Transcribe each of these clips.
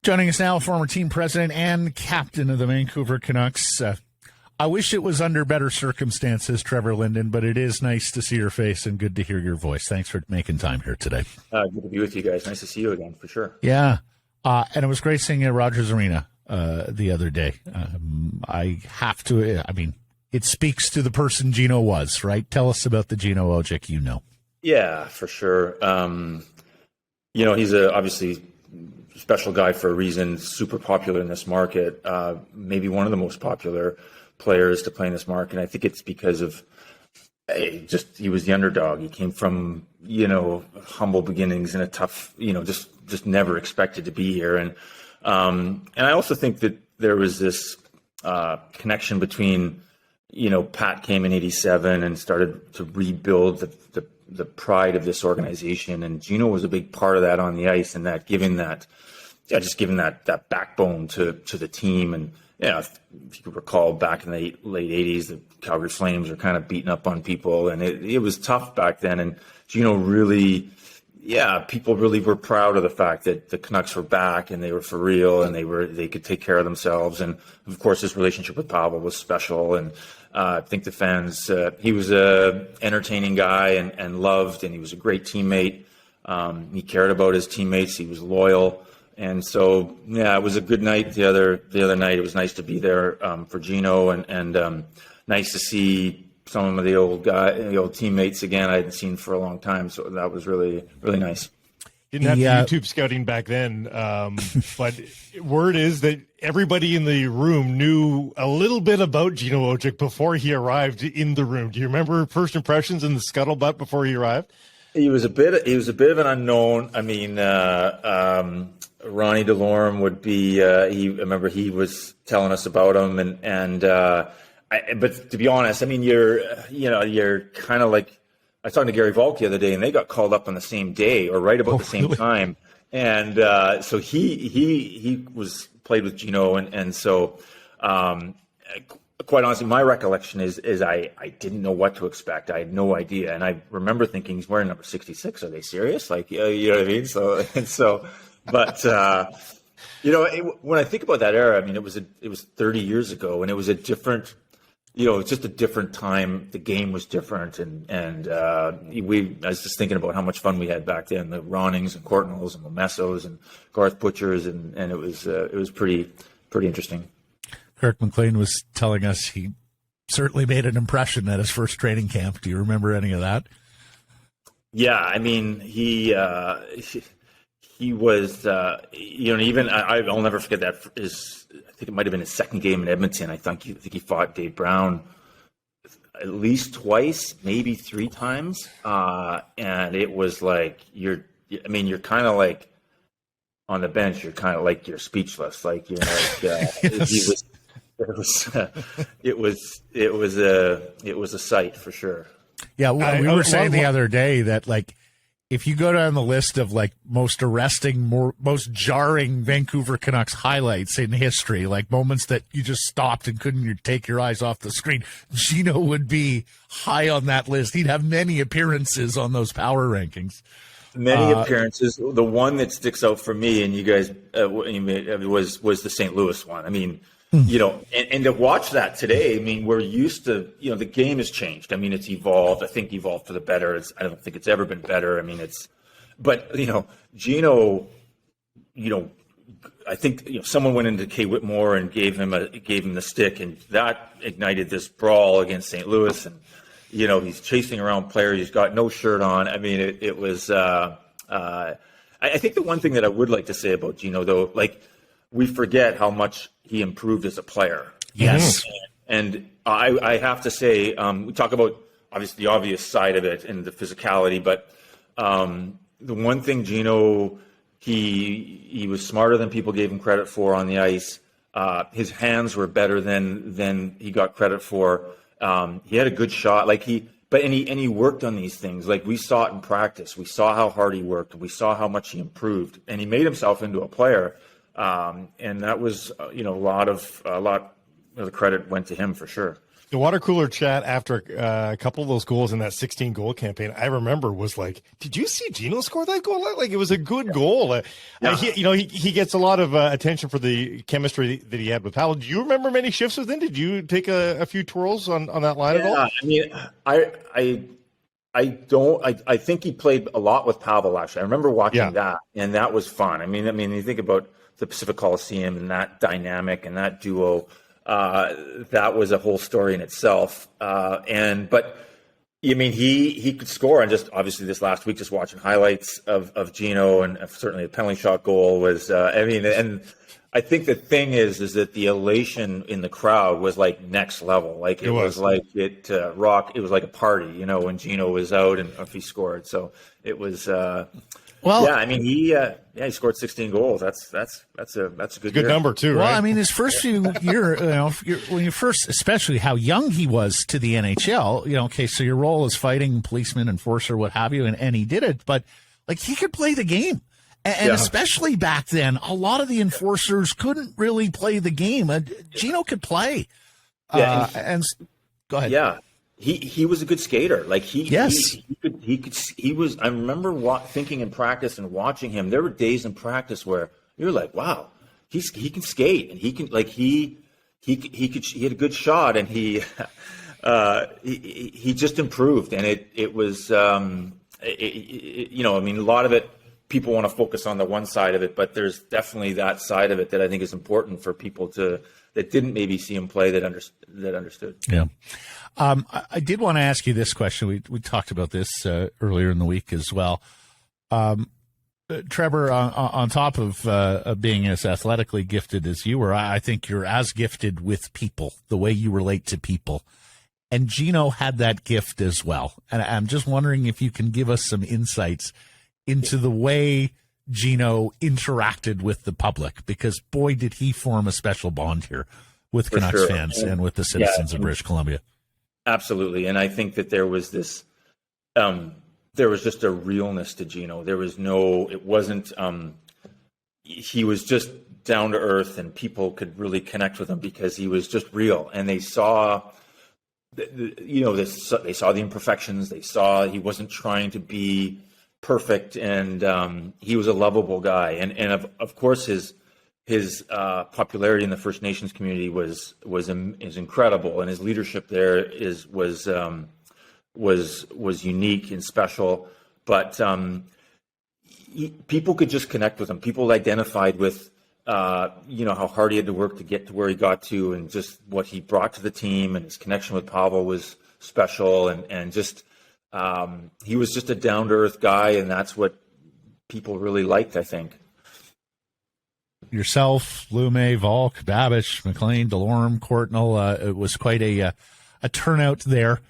Joining us now, former team president and captain of the Vancouver Canucks. I wish it was under better circumstances, Trevor Linden, but it is nice to see your face and good to hear your voice. Thanks for making time here today. Good to be with you guys. Nice to see you again, for sure. Yeah, and it was great seeing you at Rogers Arena the other day. It speaks to the person Gino was, right? Tell us about the Gino Odjick you know. Yeah, for sure. He's obviously special guy for a reason, super popular in this market, maybe one of the most popular players to play in this market. And I think it's because of he was the underdog. He came from, humble beginnings and a tough, just never expected to be here. And I also think that there was this connection between, Pat came in '87 and started to rebuild the pride of this organization. And Gino was a big part of that on the ice, and that giving that backbone to the team. And if you could recall, back in the late '80s, the Calgary Flames were kind of beating up on people, and it was tough back then. And Gino really, people really were proud of the fact that the Canucks were back and they were for real and they could take care of themselves. And of course, his relationship with Pavel was special. And I think the fans, he was a entertaining guy and loved, and he was a great teammate. He cared about his teammates. He was loyal. And so, it was a good night the other night. It was nice to be there for Gino and nice to see some of the old teammates again I hadn't seen for a long time. So that was really, really nice. Didn't have YouTube scouting back then, but word is that everybody in the room knew a little bit about Gino Odjick before he arrived in the room. Do you remember first impressions in the scuttlebutt before he arrived? He was a bit of an unknown. I mean, Ronnie Delorme would be. I remember he was telling us about him, but to be honest, I mean, you're kind of like. I was talking to Gary Volk the other day, and they got called up on the same day or right about the same time. And so he was played with Gino, and so quite honestly, my recollection is I didn't know what to expect. I had no idea, and I remember thinking he's wearing number 66. Are they serious? Like, you know what I mean? But when I think about that era, I mean, it was 30 years ago, and it was a different. It's just a different time. The game was different, and I was just thinking about how much fun we had back then. The Ronings and Courtnalls and Momessos and Garth Butchers, and it was pretty interesting. Kirk McLean was telling us he certainly made an impression at his first training camp. Do you remember any of that? Yeah, I mean, he was, even I'll never forget that. I think it might have been his second game in Edmonton. I think he fought Dave Brown at least twice, maybe three times, and it was like you're kind of like on the bench. You're kind of like you're speechless. Like yes. It was a sight for sure. Yeah, we were saying the other day that like. If you go down the list of like most arresting, most jarring Vancouver Canucks highlights in history, like moments that you just stopped and couldn't take your eyes off the screen, Gino would be high on that list. He'd have many appearances on those power rankings. Many appearances. The one that sticks out for me, and you guys, was the St. Louis one. I mean, and to watch that today, I mean, we're used to, the game has changed. I mean, it's evolved. I think evolved for the better. I don't think it's ever been better. I mean, but Gino, I think someone went into Kay Whitmore and gave him the stick, and that ignited this brawl against St. Louis. And he's chasing around players. He's got no shirt on. I mean, it was. I think the one thing that I would like to say about Gino, though, like we forget how much he improved as a player. Yes. And I have to say, we talk about obviously the obvious side of it and the physicality, but the one thing Gino, he was smarter than people gave him credit for on the ice. His hands were better than he got credit for. He had a good shot. And he worked on these things. Like we saw it in practice. We saw how hard he worked. We saw how much he improved, and he made himself into a player. And that was, a lot of the credit went to him for sure. The water cooler chat after a couple of those goals in that 16-goal campaign, I remember was like, "Did you see Gino score that goal? Like it was a good goal." He gets a lot of attention for the chemistry that he had with Pavel. Do you remember many shifts with him? Did you take a few twirls on that line at all? I mean, I don't. I think he played a lot with Pavel. Actually, I remember watching that, and that was fun. I mean, you think about the Pacific Coliseum and that dynamic and that duo. That was a whole story in itself. But I mean, he could score. And just obviously this last week, just watching highlights of Gino, and certainly the penalty shot goal was. And I think the thing is that the elation in the crowd was like next level. Like it was like it was like a party, when Gino was out and if he scored. So it was. I mean, he scored 16 goals. That's a good year. Number too, right? Well, I mean, his first few years, when you first, especially how young he was to the NHL, okay, so your role is fighting policeman, enforcer, what have you, and he did it, but like he could play the game. And especially back then, a lot of the enforcers couldn't really play the game. Gino could play. And go ahead. Yeah. He was a good skater. Like he was. I remember thinking in practice and watching him. There were days in practice where you're like, wow, he can skate and he can he had a good shot and he just improved and it was I mean a lot of it people want to focus on the one side of it, but there's definitely that side of it that I think is important for people that didn't maybe see him play that understood. Yeah. I did want to ask you this question. We talked about this earlier in the week as well. Trevor, on top of being as athletically gifted as you were, I think you're as gifted with people, the way you relate to people. And Gino had that gift as well. And I'm just wondering if you can give us some insights into the way Gino interacted with the public, because boy, did he form a special bond here with Canucks fans and with the citizens of British Columbia. Absolutely. And I think that there was this, there was just a realness to Gino. He was just down to earth and people could really connect with him because he was just real. And they saw, they saw the imperfections. They saw he wasn't trying to be perfect, and he was a lovable guy. And of course his popularity in the First Nations community is incredible, and his leadership there was unique and special. But people could just connect with him. People identified with how hard he had to work to get to where he got to, and just what he brought to the team, and his connection with Pavel was special, and just. He was just a down-to-earth guy, and that's what people really liked, I think. Yourself, Lume, Volk, Babish, McLean, Delorme, Courtnall, it was quite a turnout there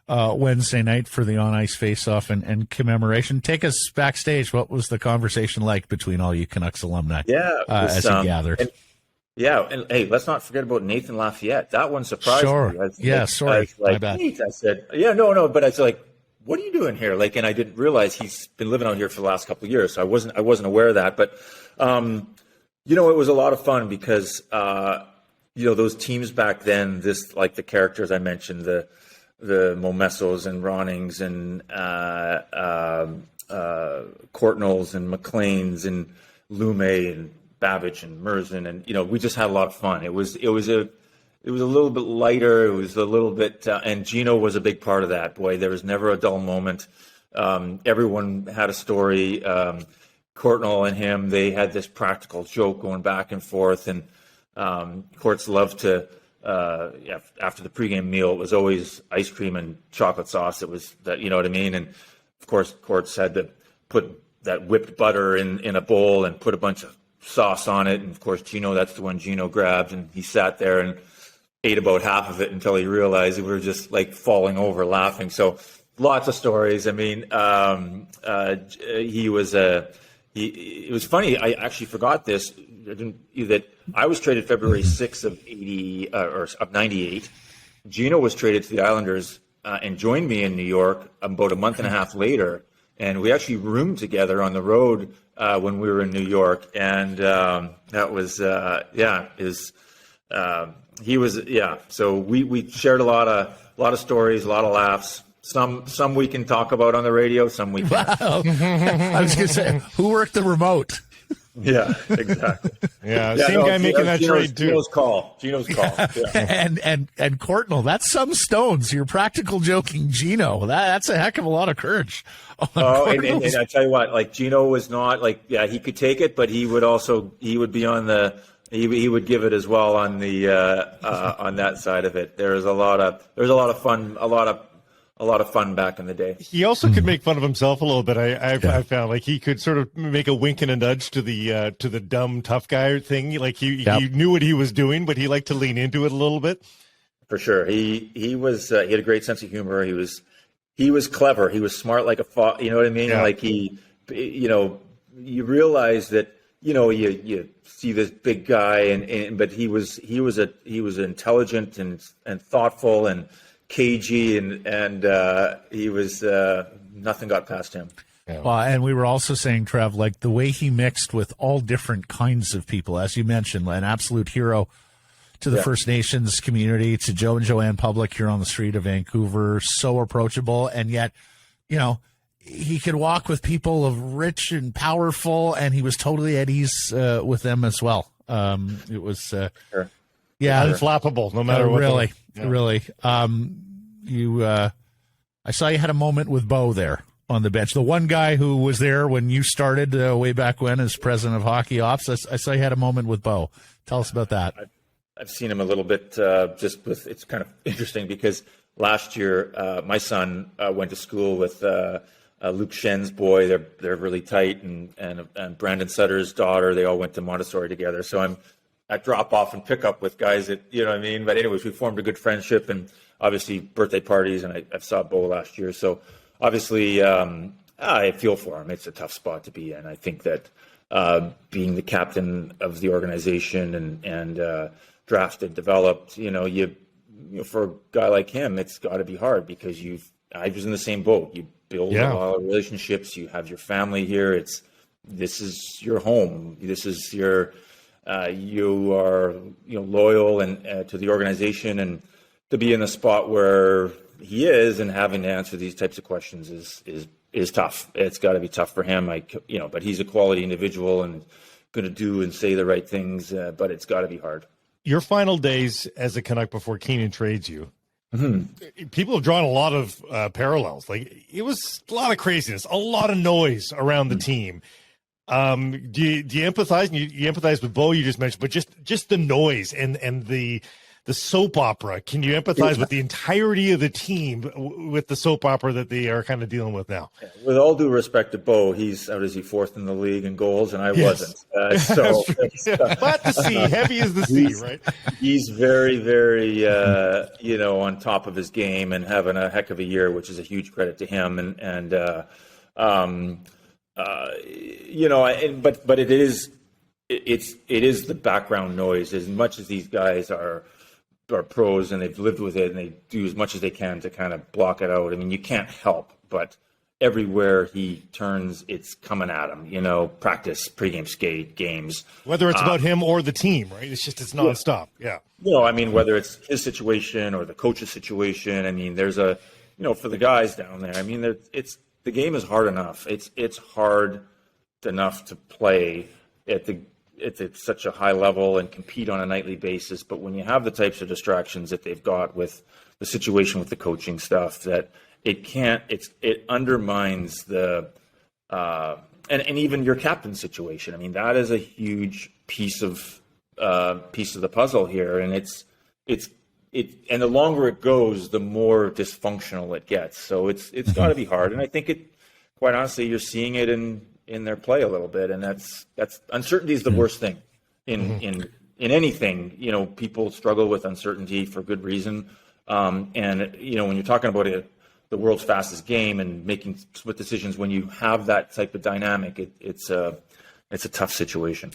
Wednesday night for the on-ice face-off and commemoration. Take us backstage. What was the conversation like between all you Canucks alumni as you gathered? And hey, let's not forget about Nathan Lafayette. That one surprised me. Sorry. My bad. I said, no, but I was like, what are you doing here? Like, and I didn't realize he's been living out here for the last couple of years. So I wasn't aware of that, but, it was a lot of fun because, those teams back then, like the characters I mentioned, the Momesos and Ronings and, Courtnalls and McLeans and Lume and Babbage and Merzen. And, we just had a lot of fun. It was a little bit lighter. It was a little bit, and Gino was a big part of that. Boy, there was never a dull moment. Everyone had a story. Courtnall and him, they had this practical joke going back and forth. And Courts loved to, after the pregame meal, it was always ice cream and chocolate sauce. It was that, you know what I mean? And of course, Courts had to put that whipped butter in a bowl and put a bunch of sauce on it. And of course, Gino, that's the one Gino grabbed, and he sat there and ate about half of it until he realized we were just like falling over laughing. So lots of stories. I mean, it was funny. I actually forgot this, that I was traded February 6th of 98. Gino was traded to the Islanders and joined me in New York about a month and a half later. And we actually roomed together on the road when we were in New York. And that was, he was, yeah. So we shared a lot of stories, a lot of laughs. Some we can talk about on the radio, some we can't. Wow. I was going to say, who worked the remote? Yeah, exactly. Yeah, same guy making that trade too. Gino's call. Yeah. And Courtnall, that's some stones. You're practical joking, Gino. That's a heck of a lot of courage. And I tell you what, like Gino was not like, yeah, he could take it, but he would be on the. He would give it as well on the on that side of it. There's a lot of fun back in the day. He also could make fun of himself a little bit. I found like he could sort of make a wink and a nudge to the dumb tough guy thing. Like he knew what he was doing, but he liked to lean into it a little bit. For sure, he had a great sense of humor. He was clever. He was smart like a fox. You know what I mean? Yeah. Like you realize that. You see this big guy, but he was intelligent and thoughtful and cagey, and he was nothing got past him. Yeah. Well, and we were also saying, Trev, like the way he mixed with all different kinds of people, as you mentioned, an absolute hero to the First Nations community, to Joe and Joanne Public here on the street of Vancouver, so approachable, and yet, he could walk with people of rich and powerful, and he was totally at ease with them as well. It was, sure. Yeah, unflappable, no matter what. Really, really. I saw you had a moment with Bo there on the bench. The one guy who was there when you started way back when as president of hockey ops. I saw you had a moment with Bo. Tell us about that. I've seen him a little bit. It's kind of interesting because last year my son went to school with. Luke Shen's boy, they're really tight, and Brandon Sutter's daughter, they all went to Montessori together. So I'm at drop off and pick up with guys that, you know what I mean? But anyways, we formed a good friendship, and obviously birthday parties, and I saw Bo last year. So obviously I feel for him. It's a tough spot to be in. I think that being the captain of the organization and drafted, developed, for a guy like him, it's got to be hard because I was in the same boat. You build a lot of relationships. You have your family here. This is your home. This is your you are loyal and to the organization, and to be in a spot where he is and having to answer these types of questions is tough. It's got to be tough for him. But he's a quality individual and going to do and say the right things. But it's got to be hard. Your final days as a Canuck before Keenan trades you. Mm-hmm. People have drawn a lot of parallels. Like it was a lot of craziness, a lot of noise around the team. Do you empathize? And you empathize with Bo, you just mentioned, but just the noise and the soap opera. Can you empathize with the entirety of the team with the soap opera that they are kind of dealing with now? With all due respect to Bo, he's fourth in the league in goals, and I wasn't. But the sea, heavy as the sea, right? He's very, very, on top of his game and having a heck of a year, which is a huge credit to him. But it is the background noise. As much as these guys are pros and they've lived with it and they do as much as they can to kind of block it out. I mean, you can't help but everywhere he turns, it's coming at him, practice, pregame skate, games. Whether it's about him or the team, right? It's nonstop. Yeah. Whether it's his situation or the coach's situation, there's for the guys down there, the game is hard enough. It's hard enough to play at such a high level and compete on a nightly basis. But when you have the types of distractions that they've got with the situation with the coaching stuff, that it undermines the and even your captain situation. That is a huge piece of the puzzle here, and and the longer it goes, the more dysfunctional it gets. So it's got to be hard, and I think quite honestly, you're seeing it in their play a little bit, and that's uncertainty is the worst thing in anything. People struggle with uncertainty for good reason, and when you're talking about the world's fastest game and making split decisions, when you have that type of dynamic, it's a tough situation.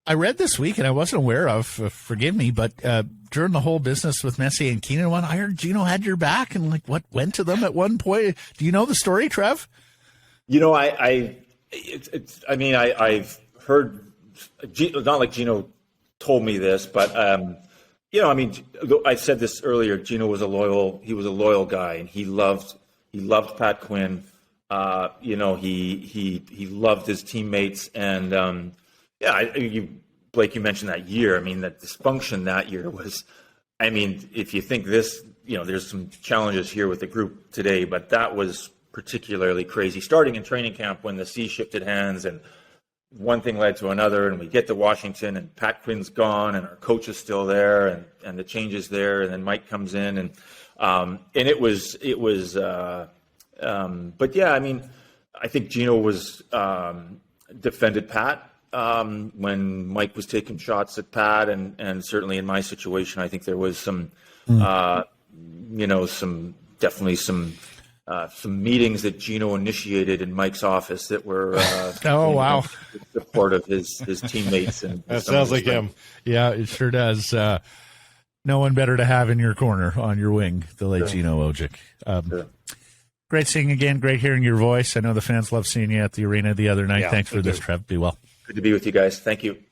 I read this week, and I wasn't aware of, forgive me, but during the whole business with Messier and Keenan, I heard Gino had your back and what went to them at one point. Do you know the story, Trev? I've heard, not like Gino told me this, but I mean, I said this earlier. Gino was a loyal guy, and he loved Pat Quinn. He loved his teammates, and Blake, you mentioned that year. I mean, that dysfunction that year was. I mean, if you think this, there's some challenges here with the group today, but that was particularly crazy. Starting in training camp when the sea shifted hands and one thing led to another, and we get to Washington, and Pat Quinn's gone, and our coach is still there, and the change is there, and then Mike comes in, and it was. But yeah, I mean, I think Gino was defended Pat when Mike was taking shots at Pat, and certainly in my situation, I think there was some meetings that Gino initiated in Mike's office that were support of his teammates. And that sounds like him. Yeah, it sure does. No one better to have in your corner on your wing, the late Gino Odjick. Sure. Great seeing you again. Great hearing your voice. I know the fans love seeing you at the arena the other night. Thanks for this, Trev. Be well. Good to be with you guys. Thank you.